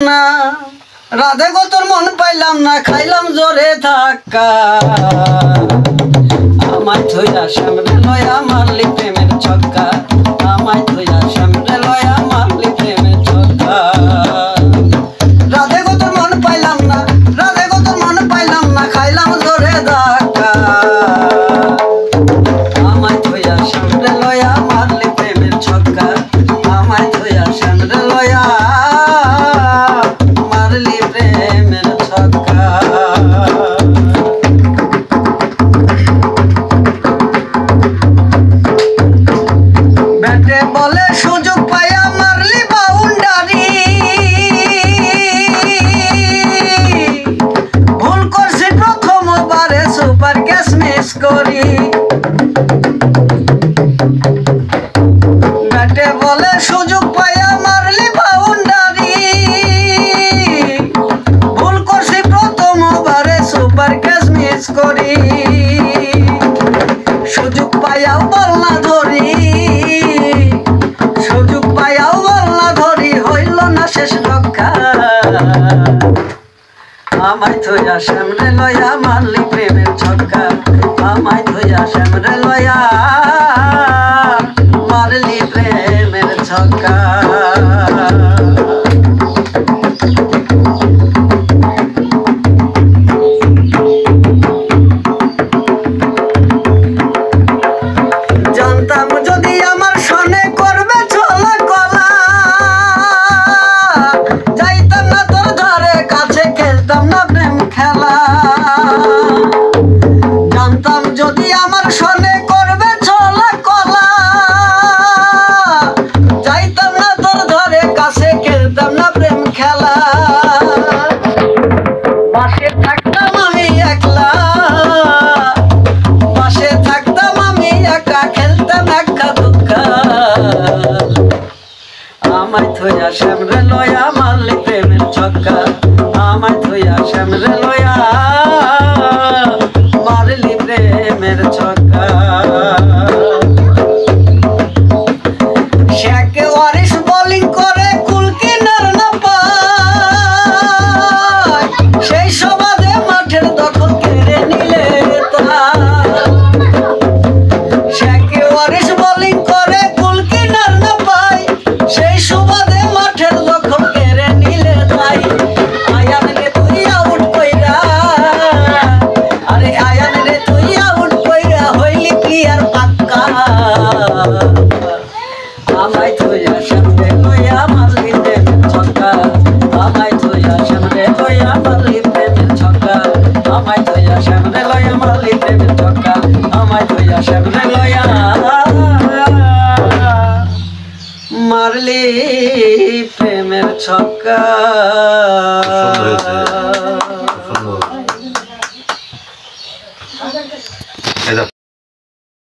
না রাধে গো তোর মন পাইলাম না, খাইলাম জোরে ধাক্কা। আমায় থইয়া সামনে লয়া মারলি প্রেমের ছক্কা, আমায় থইয়া সামনে লয়া মারলি প্রেমের ছক্কা। রাধে গো তোর মন পাইলাম না, রাধে গো তোর মন পাইলাম না, খাইলাম জোরে ধাক্কা। আমায় থইয়া সামনে লয়া মারলি প্রেমের ছক্কা, আমায় থইয়া সামনে লয়া মারলি প্রেমের ছক্কা। ব্যাটে বলে সুযোগ পাইয়া মারলি বাউন্ডারি, ভুল করছি প্রথমবারে সুপার ক্যাচ মিস করি। ব্যাটে বলে সুযোগ পাইয়া মারলি বাউন্ডারি, ভুল করছি প্রথমবারে সুপার ক্যাচ মিস করি। সুযোগ পাইয়াও বল না ধরি, সুযোগ পাইয়াও বল না ধরি, হইল না শেষ রক্ষা। আমায় থইয়া সামনে লয়া মারলি প্রেমের ছক্কা, আমায় থইয়া সামনে লয়া মারলি প্রেমের ছক্কা। জানতাম যদি আমার সনে করবে ছলা কলা, যাইতাম না তোর ধারে কাছে, খেলতাম না প্রেম খেলা। জানতাম যদি আমার সনে করবে ছলা কলা, যাইতাম না তোর ধারে কাছে, খেলতাম না প্রেম খেলা। পাশে থাকতাম আমি একলা, পাশে থাকতাম আমি একা, খেলতাম একা দুঃখা। আমায় থইয়া সামনে লয়া মারলি প্রেমের ছক্কা, আমায় থইয়া সামনে লয়া মারলি প্রেমের ছক্কা। শেখে ওয়ারিস বোলিং করে কুল কিনার না পায়, সেই সমাজে মাঠের দখল কেড়ে নিলে তাই। শেখে ওয়ারিস বোলিং করে কুল কিনার না পায়, সেই সুবাদে মাঠের দখল কেড়ে নিলে তাই। আয়ান রে তুই আউট কইরা, আরে আয়ান রে তুই আউট কইরা, হইলি প্লেয়ার পাক্কা। আমায় থইয়া সামনে লয়া মারলি প্রেমের ছক্কা, আমায় থইয়া সামনে লয়া মারলি প্রেমের ছক্কা, আমায় থইয়া সামনে লয়া মারলি প্রেমের ছক্কা, আমায় থইয়া সামনে লয়া মারলি প্রেমের ছক্কা।